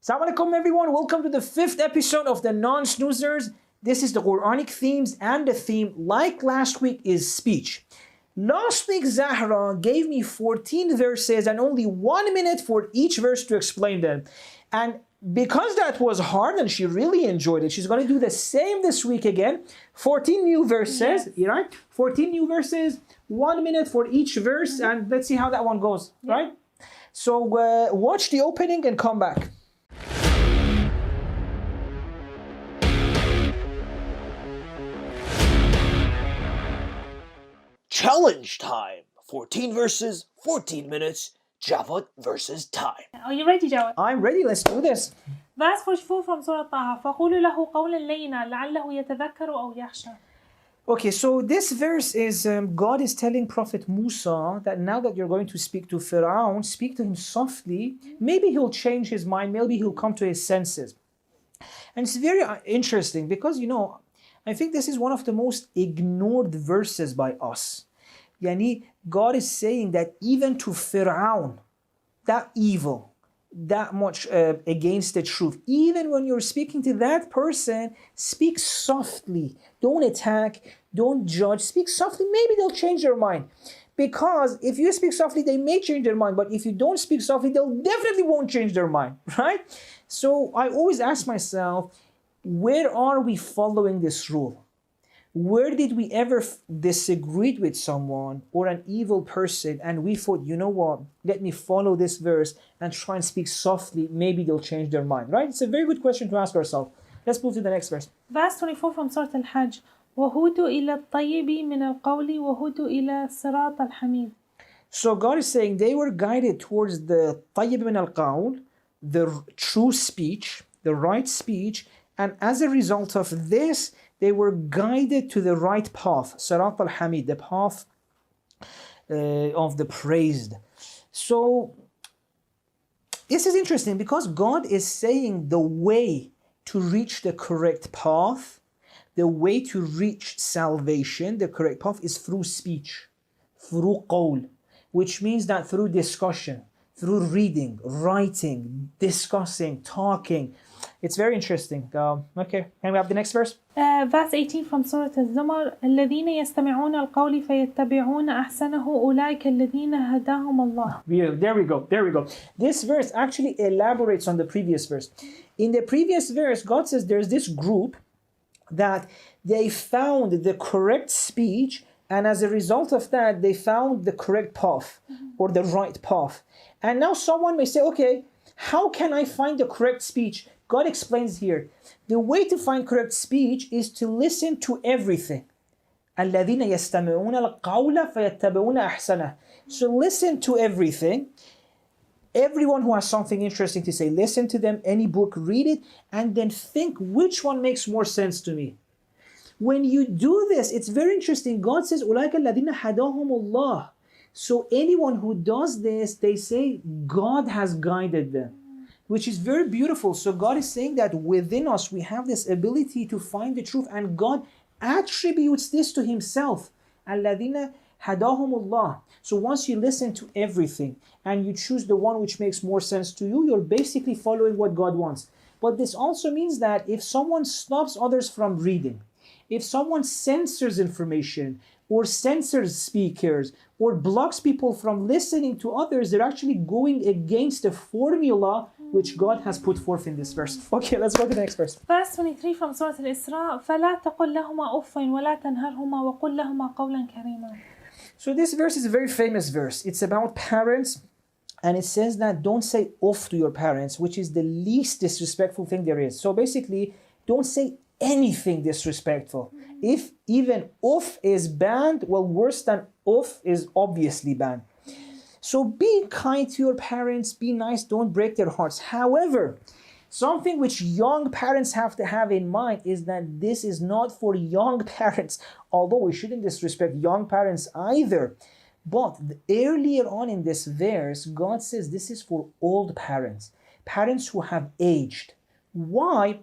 Assalamu alaikum everyone, welcome to the 5th episode of the Non-Snoozers. This is the Quranic themes, and the theme, like last week, is speech. Last week Zahra gave me 14 verses and only 1 minute for each verse to explain them. And because that was hard and she really enjoyed it, she's going to do the same this week again. 14 new verses, right? 14 new verses, 1 minute for each verse, and let's see how that one goes, right? So watch the opening and come back. Challenge time. 14 verses, 14 minutes. Javad versus time. Are you ready, Jawad? I'm ready, let's do this. Verse 44 from Surah Taha. فَقُولُوا لَهُ قَوْلًا لَيِّنًا لَعَلَّهُ يَتَذَكَّرُ أَوْ يَخْشَى. Okay, so this verse is, God is telling Prophet Musa that now that you're going to speak to Fir'aun, speak to him softly. Maybe he'll change his mind, maybe he'll come to his senses. And it's very interesting because, I think this is one of the most ignored verses by us. Yani, God is saying that even to Fir'aun, that evil, that much against the truth, even when you're speaking to that person, speak softly. Don't attack, don't judge, speak softly. Maybe they'll change their mind. Because if you speak softly, they may change their mind. But if you don't speak softly, they'll definitely won't change their mind, right? So I always ask myself, where are we following this rule? Where did we ever disagree with someone or an evil person and we thought, you know what, let me follow this verse and try and speak softly, maybe they'll change their mind, right? It's a very good question to ask ourselves. Let's move to the next verse. Verse 24 from Surah Al-Hajj. وَهُدُوا إِلَى الطَّيِّبِ مِنَ الْقَوْلِ وَهُدُوا إِلَى الصِّرَاطِ الْحَمِيدِ. So God is saying they were guided towards the tayyib min al-qawl, the true speech, the right speech, and as a result of this, they were guided to the right path, Sirat al-Hamid, the path of the praised. So this is interesting because God is saying the way to reach the correct path, the way to reach salvation, the correct path is through speech, through qawl, which means that through discussion, through reading, writing, discussing, talking. It's very interesting. Okay, can we have the next verse? Verse 18 from Surah Al-Zumar. الَّذِينَ يَسْتَمِعُونَ الْقَوْلِ فَيَتَّبِعُونَ أَحْسَنَهُ أُولَٰئِكَ الَّذِينَ هَدَاهُمُ اللَّهُ. Yeah, there we go. This verse actually elaborates on the previous verse. In the previous verse, God says there's this group that they found the correct speech, and as a result of that, they found the correct path or the right path. And now someone may say, okay, how can I find the correct speech? God explains here, the way to find correct speech is to listen to everything. الَّذِينَ يَسْتَمِعُونَ الْقَوْلَ فَيَتَّبِعُونَ أَحْسَنَهُ. So listen to everything. Everyone who has something interesting to say, listen to them, any book, read it, and then think which one makes more sense to me. When you do this, it's very interesting. God says, أُولَٰئِكَ الَّذِينَ هَدَاهُمُ اللَّهُ. So anyone who does this, they say God has guided them, which is very beautiful. So God is saying that within us, we have this ability to find the truth, and God attributes this to himself. الَّذِينَ هَدَاهُمُ اللَّهُ. So once you listen to everything and you choose the one which makes more sense to you, you're basically following what God wants. But this also means that if someone stops others from reading, if someone censors information or censors speakers or blocks people from listening to others, they're actually going against the formula which God has put forth in this verse. Okay, let's go to the next verse. Verse 23 from Surah Al-Isra. فَلَا تَقُلْ لَهُمَا أُفٍّ وَلَا تَنْهَرْهُمَا وَقُلْ لَهُمَا قَوْلًا كَرِيمًا. So this verse is a very famous verse. It's about parents, and it says that don't say off to your parents, which is the least disrespectful thing there is. So basically, don't say anything disrespectful. If even off is banned, well, worse than off is obviously banned. So be kind to your parents, be nice, don't break their hearts. However, something which young parents have to have in mind is that this is not for young parents, although we shouldn't disrespect young parents either. But earlier on in this verse, God says this is for old parents, parents who have aged. Why?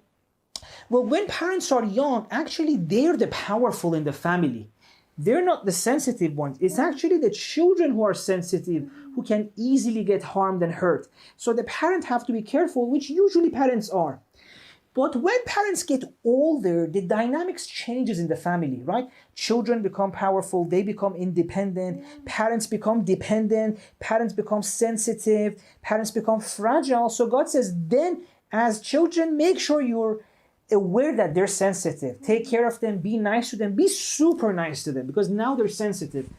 Well, when parents are young, actually they're the powerful in the family. They're not the sensitive ones. It's actually the children who are sensitive, who can easily get harmed and hurt. So the parents have to be careful, which usually parents are. But when parents get older, the dynamics changes in the family, right? Children become powerful, they become independent, parents become dependent, parents become sensitive, parents become fragile. So God says, then as children, make sure you're aware that they're sensitive. Take care of them, be nice to them, be super nice to them, because now they're sensitive.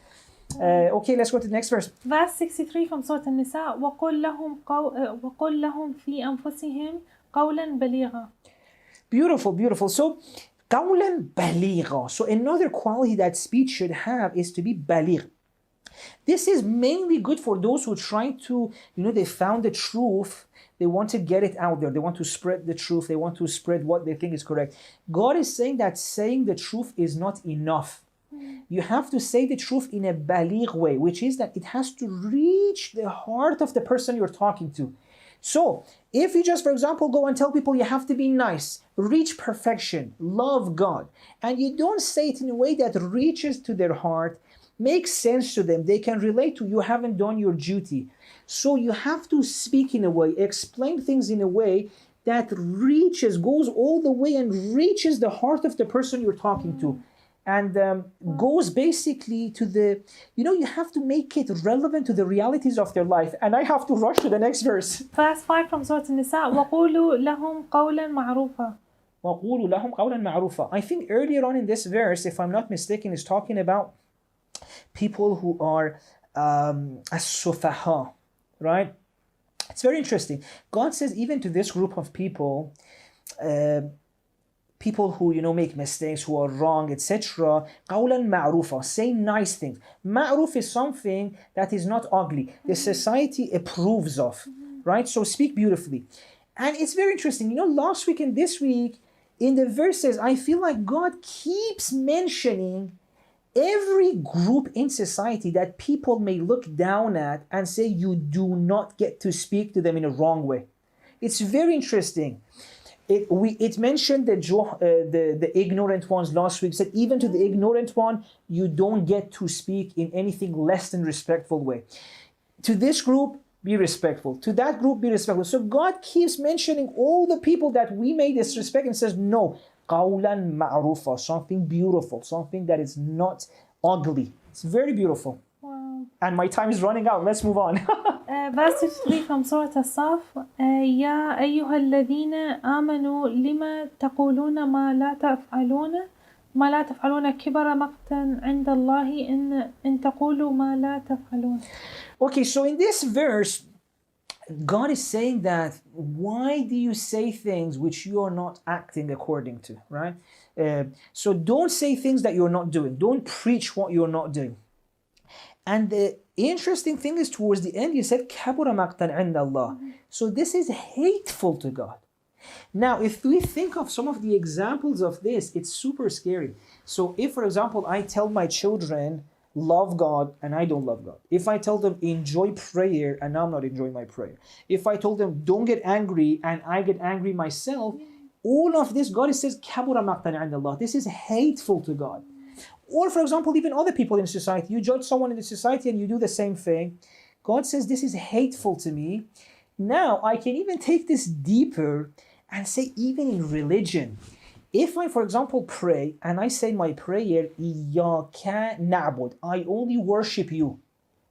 Okay, let's go to the next verse. Verse 63 from Surah النساء وقل لهم في أنفسهم قولا بليغا. Beautiful, beautiful. So, قولا بليغا. So another quality that speech should have is to be baligh. This is mainly good for those who try to, they found the truth. They want to get it out there. They want to spread the truth. They want to spread what they think is correct. God is saying that saying the truth is not enough. You have to say the truth in a baligh way, which is that it has to reach the heart of the person you're talking to. So, if you just, for example, go and tell people you have to be nice, reach perfection, love God, and you don't say it in a way that reaches to their heart, makes sense to them, they can relate to, you haven't done your duty. So you have to speak in a way, explain things in a way that reaches, goes all the way and reaches the heart of the person you're talking to. And goes basically to the, you have to make it relevant to the realities of their life. And I have to rush to the next verse. Verse 5 from Surah النساء وقولوا لهم قولا معروفا. وقولوا لهم قولا معروفا. I think earlier on in this verse, if I'm not mistaken, is talking about people who are as-sufaha, right? It's very interesting. God says even to this group of people, people who, make mistakes, who are wrong, etc. قولا معروفا. Say nice things. Ma'ruf is something that is not ugly. The society approves of, right? So speak beautifully. And it's very interesting. Last week and this week, in the verses, I feel like God keeps mentioning every group in society that people may look down at and say you do not get to speak to them in a wrong way. It's very interesting. It mentioned the ignorant ones last week. Said even to the ignorant one, you don't get to speak in anything less than respectful way. To this group, be respectful. To that group, be respectful. So God keeps mentioning all the people that we may disrespect and says, no, قَوْلًا مَعْرُوفًا, something beautiful, something that is not ugly. It's very beautiful. Wow. And my time is running out. Let's move on. Verse 63 from Surah الصف يا أيها الذين آمنوا لما تقولون ما لا تفعلون كبر مقتا عند الله إن تقولوا ما لا تفعلون. Okay, so in this verse, God is saying that why do you say things which you are not acting according to, right? So don't say things that you're not doing. Don't preach what you're not doing. And the interesting thing is towards the end, you said, كَبُرَ مَقْتًا عِنْدَ اللَّهِ. So this is hateful to God. Now, if we think of some of the examples of this, it's super scary. So if, for example, I tell my children, love God, and I don't love God. If I tell them, enjoy prayer, and I'm not enjoying my prayer. If I told them, don't get angry, and I get angry myself, all of this, God says, كَبُرَ مَقْتًا عِنْدَ اللَّهِ. This is hateful to God. Or, for example, even other people in society. You judge someone in the society and you do the same thing. God says, this is hateful to me. Now, I can even take this deeper and say, even in religion, if I, for example, pray and I say my prayer, إِيَّاكَ نَعْبُدُ, I only worship you.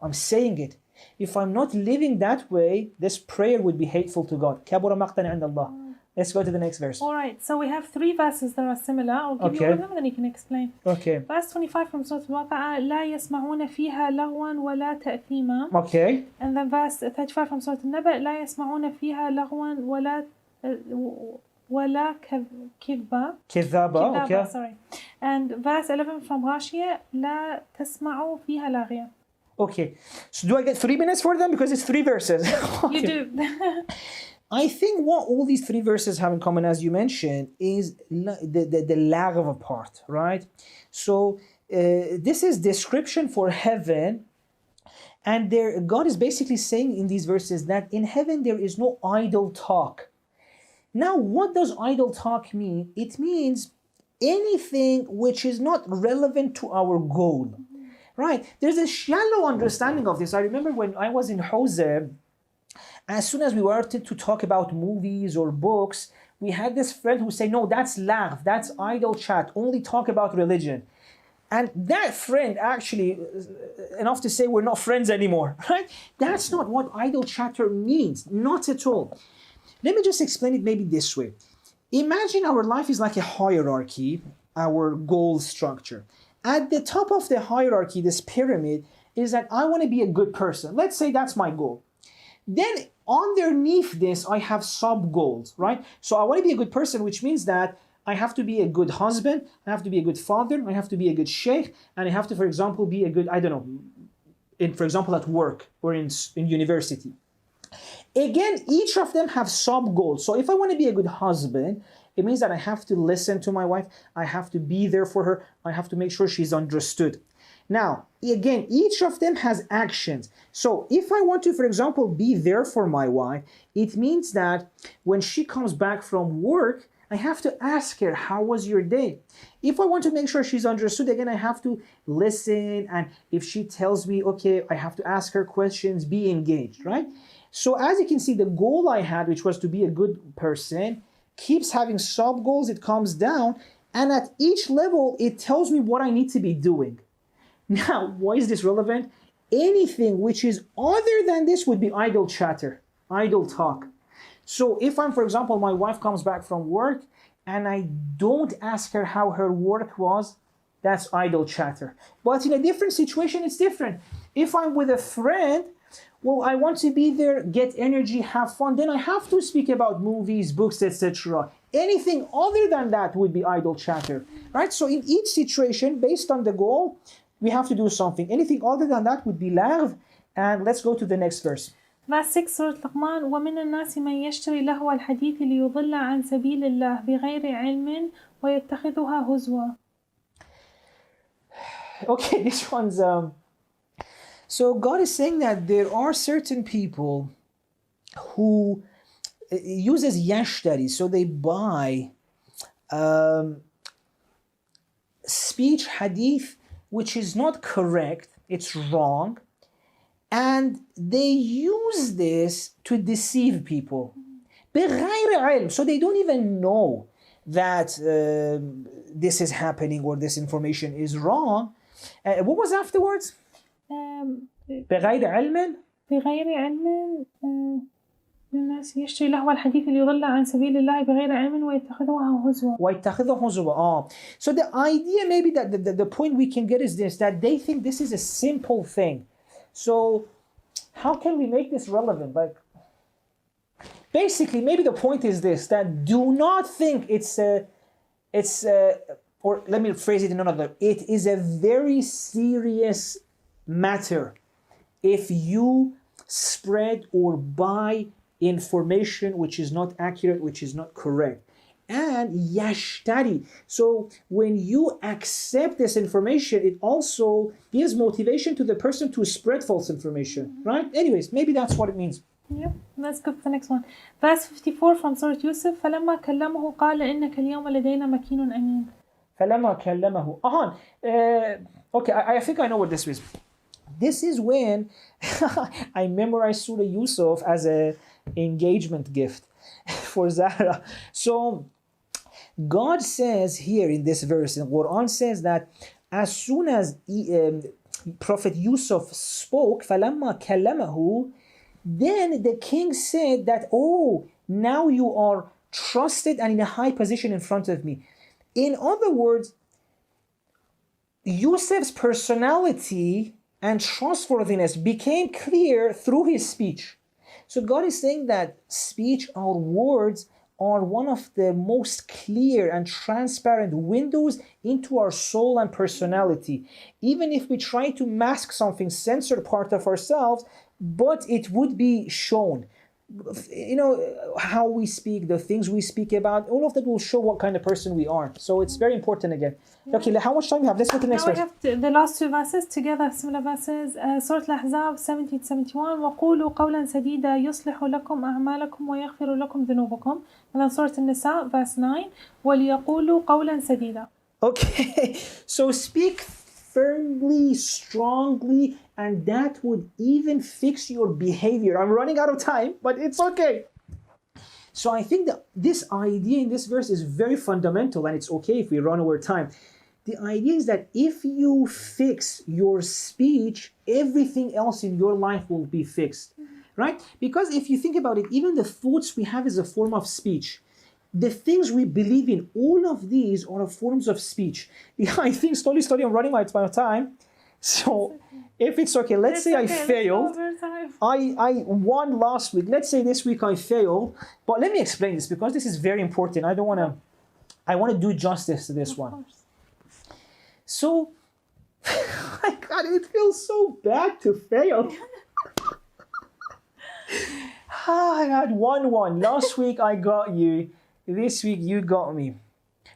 I'm saying it. If I'm not living that way, this prayer would be hateful to God. كَبُرَ مَقْتًا عِنْدَ اللَّهِ. Let's go to the next verse. All right, so we have 3 verses that are similar. I'll give you all of them and then you can explain. Okay. Verse 25 from Surah Al-Waqi'ah لا يسمعون فيها لغوا ولا تأثيما. Okay. And then verse 35 from Surah Al-Naba لا يسمعون فيها لغوا ولا كذبا. كذابة. Okay. Sorry. And verse 11 from Ghashiyah لا تسمعوا فيها لاغيا. Okay. So do I get 3 minutes for them? Because it's 3 verses. Okay. You do. I think what all these 3 verses have in common, as you mentioned, is the laghav part, right? So this is description for heaven, and God is basically saying in these verses that in heaven there is no idle talk. Now, what does idle talk mean? It means anything which is not relevant to our goal. Right? There's a shallow understanding of this. I remember when I was in Jose, as soon as we wanted to talk about movies or books, we had this friend who said, no, that's lagh, that's idle chat, only talk about religion. And that friend actually, enough to say we're not friends anymore, right? That's not what idle chatter means, not at all. Let me just explain it maybe this way. Imagine our life is like a hierarchy, our goal structure. At the top of the hierarchy, this pyramid, is that I want to be a good person. Let's say that's my goal. Then underneath this, I have sub-goals, right? So I want to be a good person, which means that I have to be a good husband, I have to be a good father, I have to be a good sheikh, and I have to, for example, be a good, I don't know, for example, at work or in university. Again, each of them have sub-goals. So if I want to be a good husband, it means that I have to listen to my wife, I have to be there for her, I have to make sure she's understood. Now, again, each of them has actions. So if I want to, for example, be there for my wife, it means that when she comes back from work, I have to ask her, how was your day? If I want to make sure she's understood, again, I have to listen. And if she tells me, okay, I have to ask her questions, be engaged, right? So as you can see, the goal I had, which was to be a good person, keeps having sub-goals. It comes down. And at each level, it tells me what I need to be doing. Now, why is this relevant? Anything which is other than this would be idle chatter, idle talk. So if I'm, for example, my wife comes back from work and I don't ask her how her work was, that's idle chatter. But in a different situation, it's different. If I'm with a friend, well, I want to be there, get energy, have fun, then I have to speak about movies, books, etc. Anything other than that would be idle chatter, right? So in each situation, based on the goal, we have to do something. Anything other than that would be lagh. And let's go to the next verse. Verse 6 سورة لقمان ومن الناس من يشتري لهو الحديث ليضل عن سبيل الله بغير علم ويتخذها هزوا. Okay, this one's so God is saying that there are certain people who uses yashtari, so they buy speech hadith which is not correct, it's wrong, and they use this to deceive people. بغير علم, so they don't even know that this is happening or this information is wrong. What was afterwards? بغير علم. بغير علم الناس يشتري لهو الحديث ليضل عن سبيل الله بغير علم ويتخذها هزوا. ويتخذها هزوا. So the idea maybe that the point we can get is this, that they think this is a simple thing. So how can we make this relevant? Like, basically, maybe the point is this, that do not think or let me phrase it in another, it is a very serious matter if you spread or buy information which is not accurate, which is not correct. And yashtari. So when you accept this information, it also gives motivation to the person to spread false information, right? Anyways, maybe that's what it means. Yep, let's go to the next one. Verse 54 from Surah Yusuf. فلما كلمه قال إنك اليوم لدينا مكين أمين. فلما كلمه. Okay, I think I know what this is. This is when I memorized Surah Yusuf as a engagement gift for Zahra. So God says here in this verse, in the Quran says that as soon as Prophet Yusuf spoke, فَلَمَّا كَلَّمَهُ, then the king said that, oh, now you are trusted and in a high position in front of me. In other words, Yusuf's personality and trustworthiness became clear through his speech. So God is saying that speech, our words, are one of the most clear and transparent windows into our soul and personality. Even if we try to mask something, censor part of ourselves, but it would be shown. you know, how we speak, the things we speak about, all of that will show what kind of person we are. So it's very important again. Okay, how much time we have? Let's go to the next Now we verse. have the last two verses together, similar verses. Surah Al-Ahzab 70-71. وَقُولُوا قَوْلًا سَدِيدًا يُصْلِحُ لَكُمْ أَعْمَالَكُمْ وَيَغْفِرُ لَكُمْ ذُنُوبَكُمْ. And then Surah An-Nisa verse 9. وَلْيَقُولُوا قَوْلًا سَدِيدًا. Okay, so speak firmly, strongly, and that would even fix your behavior. I'm running out of time, but it's okay. So I think that this idea in this verse is very fundamental, and it's okay if we run over time. The idea is that if you fix your speech, everything else in your life will be fixed, right? Because if you think about it, even the thoughts we have is a form of speech. The things we believe in, all of these are forms of speech. Yeah, I think slowly I'm running out of time. So if it's okay, let's say I failed. I won last week. Let's say this week I failed. But let me explain this because this is very important. I want to do justice to this one. So, my God, it feels so bad to fail. I got 1-1. Last week I got you. This week you got me.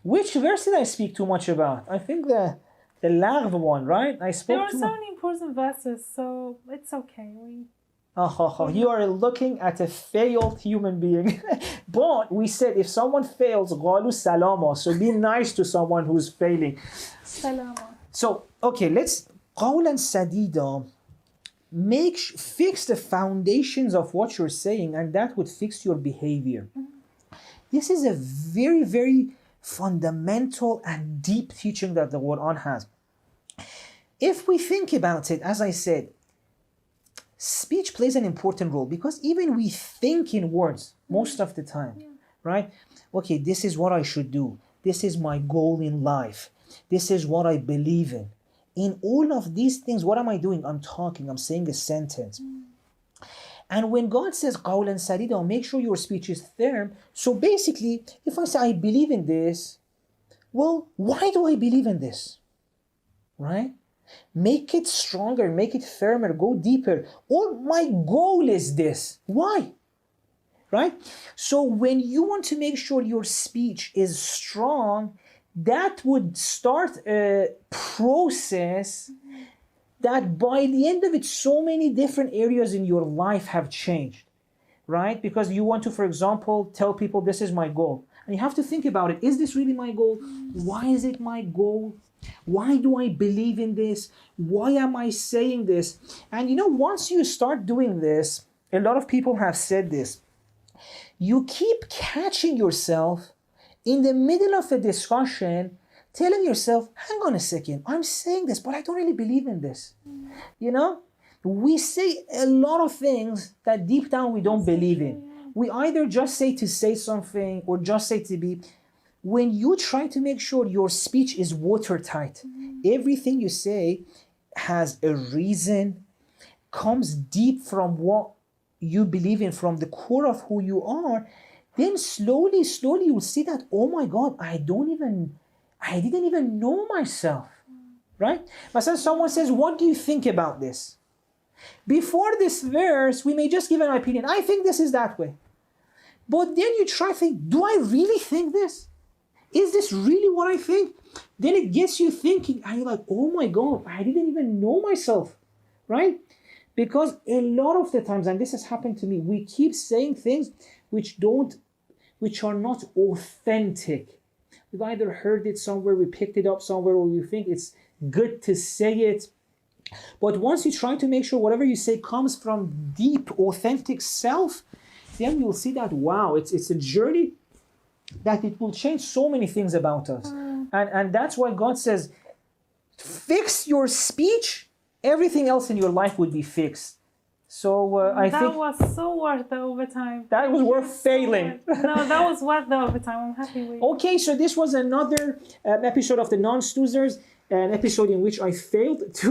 Which verse did I speak too much about? I think the lagh one, right? I spoke There are too so much. many important verses, so it's okay. You are looking at a failed human being. But we said if someone fails, قالوا سلاما. So be nice to someone who's failing. Salama. So, okay, let's قولا سديدا. Fix the foundations of what you're saying, and that would fix your behavior. This is a very, very fundamental and deep teaching that the Quran has. If we think about it, as I said, speech plays an important role because even we think in words most of the time, right? Okay, this is what I should do. This is my goal in life. This is what I believe in. In all of these things, what am I doing? I'm talking, I'm saying a sentence. And when God says قَوْلًا سَدِيدًا, make sure your speech is firm. So basically, if I say I believe in this, well, why do I believe in this? Right? Make it stronger, make it firmer, go deeper. Or my goal is this. Why? Right? So when you want to make sure your speech is strong, that would start a process that by the end of it, so many different areas in your life have changed, right? Because you want to, for example, tell people this is my goal. And you have to think about it. Is this really my goal? Why is it my goal? Why do I believe in this? Why am I saying this? And you know, once you start doing this, a lot of people have said this. You keep catching yourself in the middle of a discussion telling yourself, hang on a second, I'm saying this, but I don't really believe in this. You know, we say a lot of things that deep down we don't believe in. We either just say something or just say to be. When you try to make sure your speech is watertight, everything you say has a reason, comes deep from what you believe in, from the core of who you are, then slowly you'll see that, oh my God, I didn't even know myself, right? But then someone says, what do you think about this? Before this verse, we may just give an opinion. I think this is that way. But then you try to think, do I really think this? Is this really what I think? Then it gets you thinking, and you're like, oh my God, I didn't even know myself, right? Because a lot of the times, and this has happened to me, we keep saying things which are not authentic. We've either heard it somewhere, we picked it up somewhere, or we think it's good to say it. But once you try to make sure whatever you say comes from deep, authentic self, then you'll see that, wow, it's a journey that it will change so many things about us. And that's why God says, fix your speech, everything else in your life would be fixed. So I think that was so worth the overtime. that was worth failing. No, that was worth the overtime. I'm happy with it. Okay, so this was another episode of the Non-Snoozers, an episode in which I failed to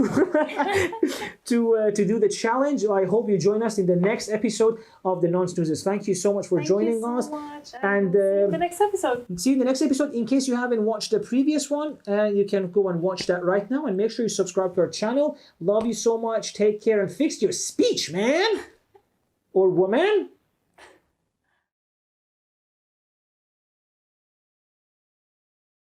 to do the challenge. I hope you join us in the next episode of the Non-Snoozers. Thank you so much for joining us. Much. And See you in the next episode. see you in the next episode. In case you haven't watched the previous one, you can go and watch that right now. And make sure you subscribe to our channel. Love you so much. Take care and fix your speech, man or woman.